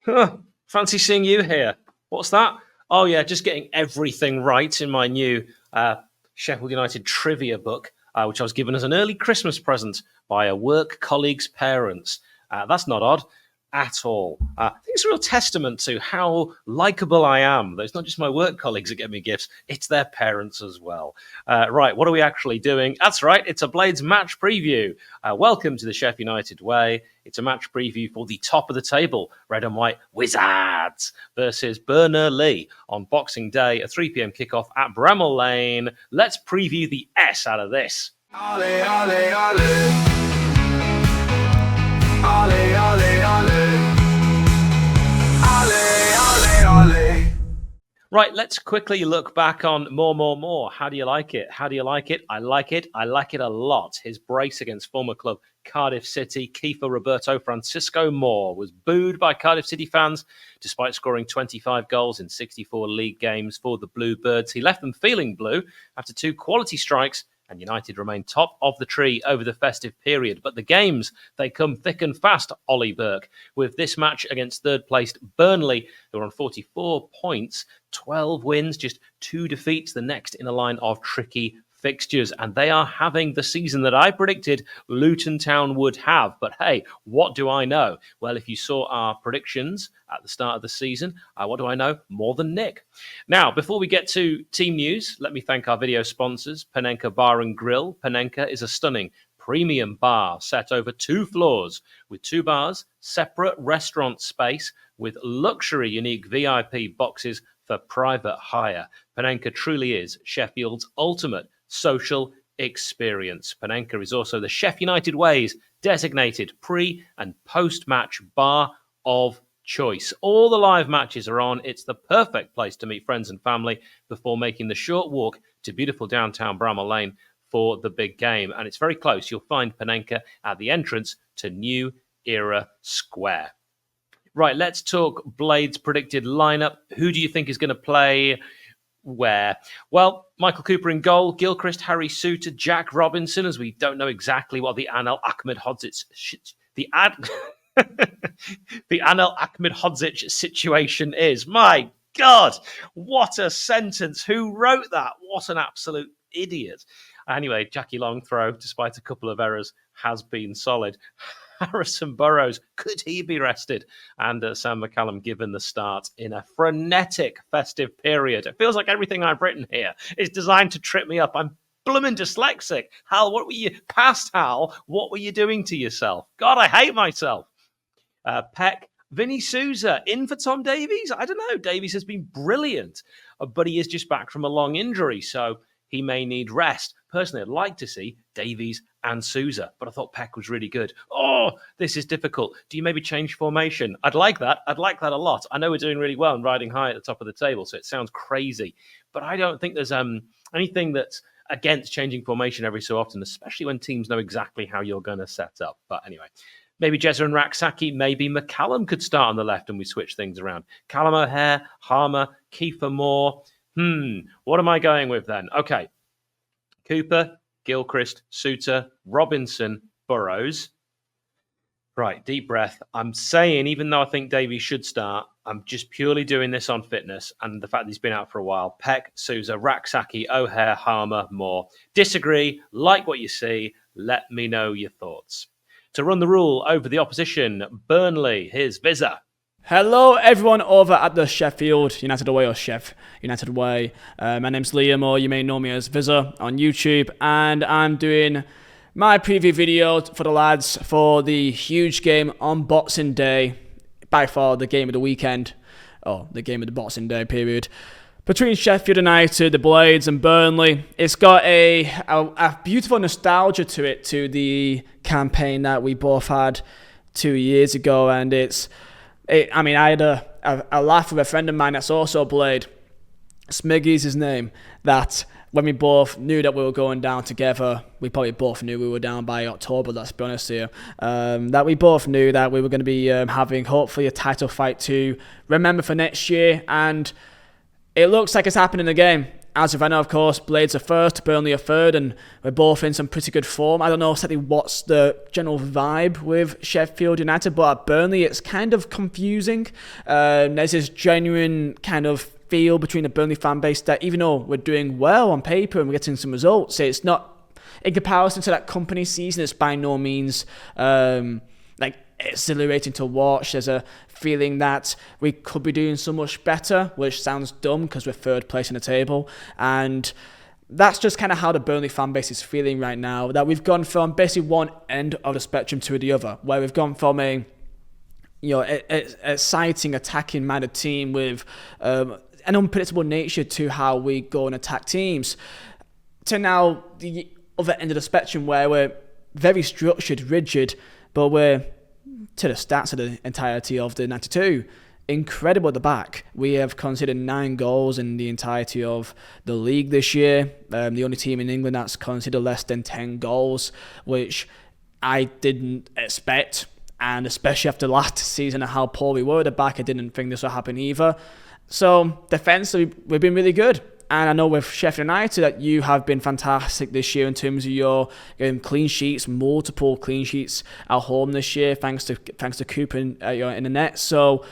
Huh, fancy seeing you here. What's that? Oh yeah, just getting everything right in my new Sheffield United trivia book, which I was given as an early Christmas present by a work colleague's parents. That's not odd at all. I think it's a real testament to how likeable I am. It's not just my work colleagues that get me gifts, it's their parents as well. Right, what are we actually doing? That's right, it's a Blades match preview. Welcome to the Sheffield United way. It's a match preview for the top of the table, red and white Wizards versus Burnley on Boxing Day, a 3 p.m. kickoff at Bramall Lane. Let's preview the S out of this. Ale, ale, ale. Ale, ale, ale. Ale, ale, ale. Right, let's quickly look back on more. How do you like it? How do you like it? I like it. I like it a lot. His brace against former club Cardiff City, keeper Roberto Francisco Moore was booed by Cardiff City fans despite scoring 25 goals in 64 league games for the Bluebirds. He left them feeling blue after 2 quality strikes, and United remain top of the tree over the festive period. But the games, they come thick and fast, Ollie Burke, with this match against third-placed Burnley, who are on 44 points, 12 wins, just 2 defeats, the next in a line of tricky fixtures, and they are having the season that I predicted Luton Town would have. But hey, what do I know? Well, if you saw our predictions at the start of the season, what do I know? More than Nick. Now, before we get to team news, let me thank our video sponsors, Panenka Bar and Grill. Panenka is a stunning premium bar set over 2 floors with 2 bars, separate restaurant space with luxury unique VIP boxes for private hire. Panenka truly is Sheffield's ultimate social experience. Panenka is also the Sheffield United Way's designated pre- and post-match bar of choice. All the live matches are on. It's the perfect place to meet friends and family before making the short walk to beautiful downtown Bramall Lane for the big game. And it's very close. You'll find Panenka at the entrance to New Era Square. Right, let's talk Blades' predicted lineup. Who do you think is going to play where? Well, Michael Cooper in goal, 𝗫𝗏𝗃, Suter, Jack Robinson, as we don't know exactly what the 𝗲𝗏𝗃𝗍𝗄 situation is. My God, what a sentence. Who wrote that? What an absolute idiot. Anyway, Jackie Long throw, despite a couple of errors, has been solid. Harrison Burrows, could he be rested? And Sam McCallum given the start in a frenetic festive period. It feels like everything I've written here is designed to trip me up. I'm blooming dyslexic. Hal, what were you doing to yourself? God, I hate myself. Peck, Vinny Souza, in for Tom Davies? I don't know. Davies has been brilliant, but he is just back from a long injury, so he may need rest. Personally, I'd like to see Davies and Souza, but I thought Peck was really good. Oh, this is difficult. Do you maybe change formation? I'd like that. I'd like that a lot. I know we're doing really well and riding high at the top of the table, so it sounds crazy, but I don't think there's anything that's against changing formation every so often, especially when teams know exactly how you're going to set up. But anyway, maybe 𝗍𝗏 and 𝗏𝗏𝗃, maybe McCallum could start on the left and we switch things around. Callum O'Hare, Harmer, Kiefer Moore. What am I going with then? Okay. Cooper, Gilchrist, Suter, Robinson, Burrows. Right, deep breath. I'm saying, even though I think Davies should start, I'm just purely doing this on fitness and the fact that he's been out for a while. Peck, Souza, 𝗏𝗏𝗃𝗃, O'Hare, Harmer, Moore. Disagree, like what you see, let me know your thoughts. To run the rule over the opposition, Burnley, here's 𝗍𝗏. Hello everyone over at the Sheffield United Way, or Sheff United Way. My name's Liam, or you may know me as 𝗍𝗏 on YouTube, and I'm doing my preview video for the lads for the huge game on Boxing Day, by far the game of the weekend, or the game of the Boxing Day period, between Sheffield United, the Blades, and Burnley. It's got a beautiful nostalgia to it, to the campaign that we both had 2 years ago, and I had a laugh with a friend of mine that's also Blade. Smiggy's his name. That when we both knew that we were going down together, we probably both knew we were down by October, let's be honest here. That we both knew that we were going to be having hopefully a title fight to remember for next year. And it looks like it's happening again. as of right now, of course, Blades are first, Burnley are third, and we're both in some pretty good form. I don't know exactly what's the general vibe with Sheffield United, but at Burnley, it's kind of confusing. There's this genuine kind of feel between the Burnley fan base that even though we're doing well on paper and we're getting some results, it's not, in comparison to that company season, it's by no means like exhilarating to watch. There's a feeling that we could be doing so much better, which sounds dumb because we're third place in the table, and that's just kind of how the Burnley fan base is feeling right now, that we've gone from basically one end of the spectrum to the other, where we've gone from a exciting attacking minded team with an unpredictable nature to how we go and attack teams, to now the other end of the spectrum where we're very structured, rigid, but we're, to the stats of the entirety of the 92, incredible at the back. We have conceded 9 goals in the entirety of the league this year. The only team in England that's conceded less than 10 goals, which I didn't expect. And especially after last season and how poor we were at the back, I didn't think this would happen either. So defensively, we've been really good. And I know with Sheffield United that you have been fantastic this year in terms of your clean sheets, multiple clean sheets at home this year, thanks to Cooper in the net. So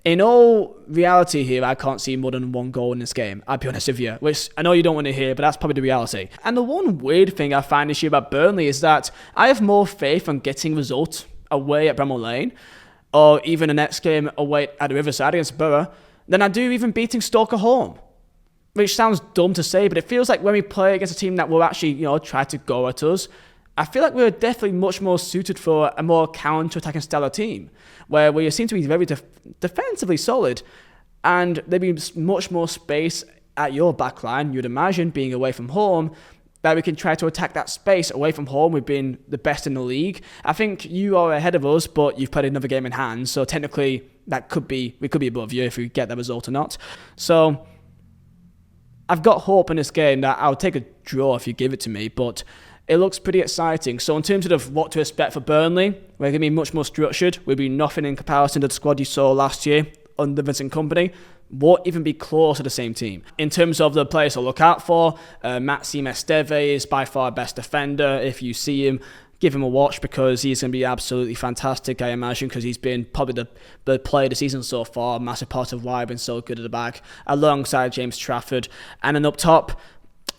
in all reality here, I can't see more than 1 goal in this game, I'll be honest with you, which I know you don't want to hear, but that's probably the reality. And the one weird thing I find this year about Burnley is that I have more faith on getting results away at Bramall Lane, or even the next game away at the 𝗣𝗿𝗲𝗍 against 𝗣𝗏, than I do even beating Stoke at home. Which sounds dumb to say, but it feels like when we play against a team that will actually, try to go at us, I feel like we're definitely much more suited for a more counter-attacking style of team, where we seem to be very defensively solid, and there'd be much more space at your backline, you'd imagine, being away from home, that we can try to attack that space away from home. We've been the best in the league. I think you are ahead of us, but you've played another game in hand, so technically we could be above you if we get that result or not. So I've got hope in this game that I'll take a draw if you give it to me, but it looks pretty exciting. So in terms of what to expect for Burnley, we're going to be much more structured. We'll be nothing in comparison to the squad you saw last year under Vincent Kompany. Won't even be close to the same team. In terms of the players to look out for, 𝗪𝗪 is by far best defender. If you see him, give him a watch because he's going to be absolutely fantastic, I imagine, because he's been probably the player of the season so far, a massive part of why I've been so good at the back, alongside James Trafford. And then up top,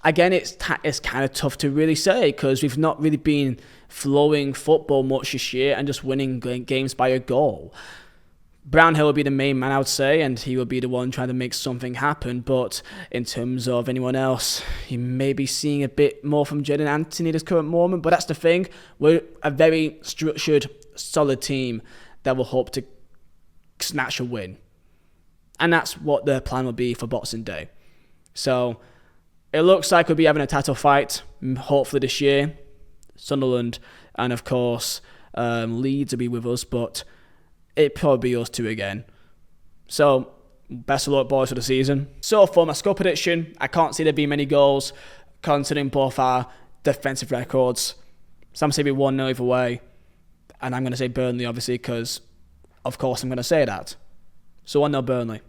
again, it's kind of tough to really say because we've not really been flowing football much this year and just winning games by a goal. Brownhill will be the main man, I would say, and he will be the one trying to make something happen. But in terms of anyone else, you may be seeing a bit more from Jadon Anthony at this current moment. But that's the thing. We're a very structured, solid team that will hope to snatch a win. And that's what the plan will be for Boxing Day. So it looks like we'll be having a title fight, hopefully this year. Sunderland and, of course, Leeds will be with us, but it'd probably be us two again. So, best of luck, boys, for the season. So, for my score prediction, I can't see there being many goals, considering both our defensive records. Some say we 1-0 either way. And I'm going to say Burnley, obviously, because, of course, I'm going to say that. So, 1-0 Burnley.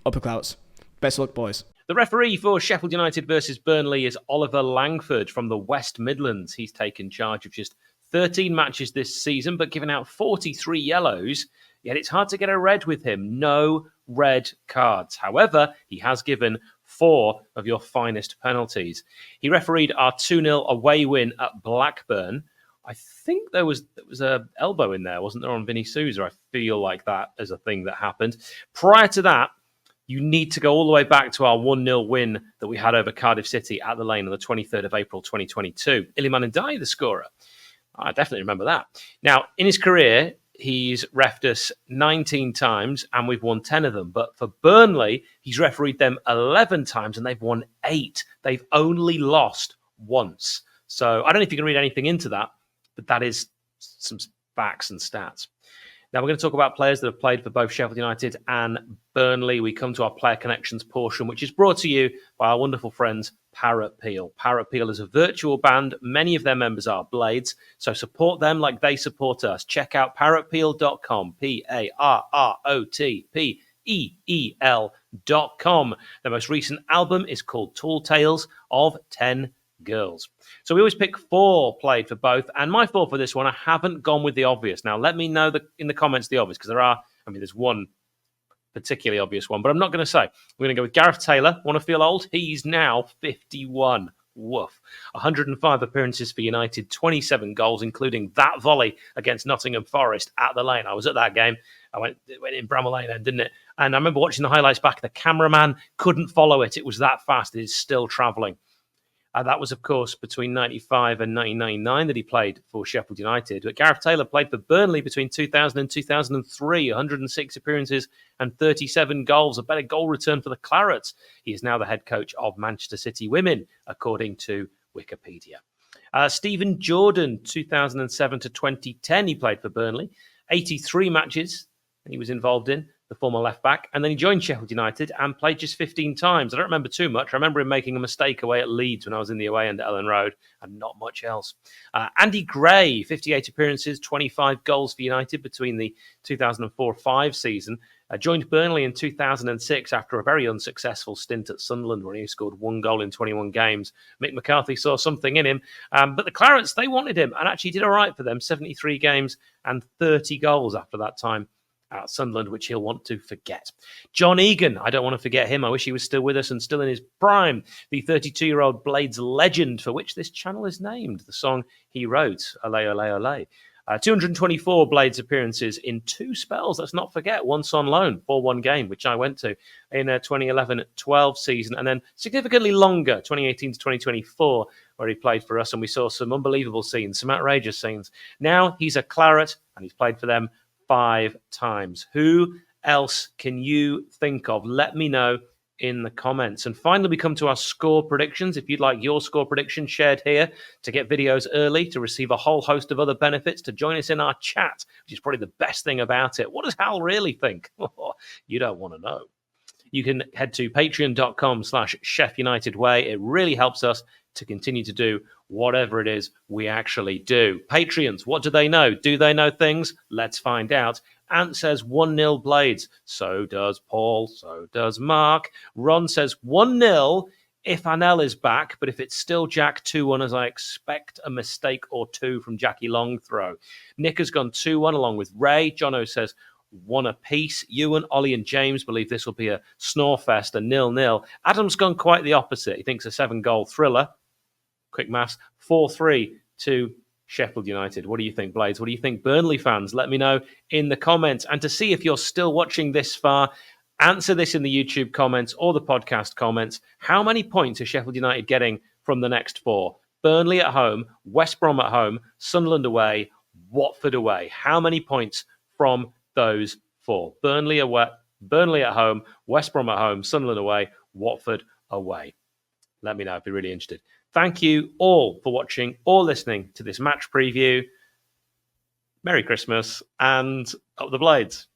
Upper clouds. Best of luck, boys. The referee for Sheffield United versus Burnley is Oliver Langford from the West Midlands. He's taken charge of just 13 matches this season, but given out 43 yellows, yet it's hard to get a red with him. No red cards. However, he has given 4 of your finest penalties. He refereed our 2-0 away win at Blackburn. I think there was a elbow in there, wasn't there, on Vinny Souza? I feel like that is a thing that happened. Prior to that, you need to go all the way back to our 1-0 win that we had over Cardiff City at the Lane on the 23rd of April 2022. Iliman Ndiaye, the scorer. I definitely remember that. Now, in his career, he's reffed us 19 times and we've won 10 of them. But for Burnley, he's refereed them 11 times and they've won 8. They've only lost once. So I don't know if you can read anything into that, but that is some facts and stats. Now we're going to talk about players that have played for both Sheffield United and Burnley. We come to our player connections portion, which is brought to you by our wonderful friends 𝗪𝗪𝗶𝗹𝗹. 𝗪𝗪𝗶𝗹𝗹 is a virtual band. Many of their members are Blades, so support them like they support us. Check out 𝗪𝗪𝗶𝗹𝗹.com, 𝗪𝗪𝗶𝗹𝗹. 𝗍𝗵𝗶𝗹.com. Their most recent album is called Tall Tales of 10 Girls. So we always pick 4 played for both, and my 4 for this one, I haven't gone with the obvious. Now, let me know in the comments the obvious, because there's one particularly obvious one, but I'm not going to say. We're going to go with Gareth Taylor. Want to feel old? He's now 51. Woof. 105 appearances for United, 27 goals, including that volley against Nottingham Forest at the Lane. I was at that game. It went in Bramall Lane then, didn't it? And I remember watching the highlights back. The cameraman couldn't follow it. It was that fast. It is still travelling. That was, of course, between 95 and 1999 that he played for Sheffield United. But Gareth Taylor played for Burnley between 2000 and 2003, 106 appearances and 37 goals, a better goal return for the Clarets. He is now the head coach of Manchester City Women, according to Wikipedia. Stephen Jordan, 2007 to 2010, he played for Burnley. 83 matches he was involved in, the former left-back, and then he joined Sheffield United and played just 15 times. I don't remember too much. I remember him making a mistake away at Leeds when I was in the away end at Ellen Road, and not much else. Andy Gray, 58 appearances, 25 goals for United between the 2004-05 season. Joined Burnley in 2006 after a very unsuccessful stint at Sunderland, where he scored 1 goal in 21 games. Mick McCarthy saw something in him, but the Clarets, they wanted him, and actually did all right for them, 73 games and 30 goals after that time at Sunderland, which he'll want to forget. John Egan, I don't want to forget him. I wish he was still with us and still in his prime. The 32-year-old Blades legend, for which this channel is named. The song he wrote, Ole, Ole, Ole. 224 Blades appearances in 2 spells. Let's not forget, once on loan, 4-1 game, which I went to in a 2011-12 season, and then significantly longer, 2018 to 2024, where he played for us, and we saw some unbelievable scenes, some outrageous scenes. Now he's a Claret, and he's played for them 5 times. Who else can you think of? Let me know in the comments. And finally, we come to our score predictions. If you'd like your score prediction shared here, to get videos early, to receive a whole host of other benefits, to join us in our chat, which is probably the best thing about it. What does Hal really think? You don't want to know. You can head to patreon.com/ChefUnitedWay. It really helps us to continue to do whatever it is we actually do. Patreons, what do they know? Do they know things? Let's find out. Ant says 1-0 Blades. So does Paul. So does Mark. Ron says 1-0 if Anel is back, but if it's still Jack 2-1, as I expect a mistake or 2 from Jackie Longthrow. Nick has gone 2-1 along with Ray. Jono says 1 apiece. Ewan, Ollie and James believe this will be a snorefest, a 0-0. Adam's gone quite the opposite. He thinks a 7-goal thriller. Quick maths, 4-3 to Sheffield United. What do you think, Blades? What do you think, Burnley fans? Let me know in the comments. And to see if you're still watching this far, answer this in the YouTube comments or the podcast comments. How many points is Sheffield United getting from the next 4? Burnley at home, West Brom at home, Sunderland away, Watford away. How many points from those 4? Burnley at home, West Brom at home, Sunderland away, Watford away. Let me know. I'd be really interested. Thank you all for watching or listening to this match preview. Merry Christmas and up the Blades.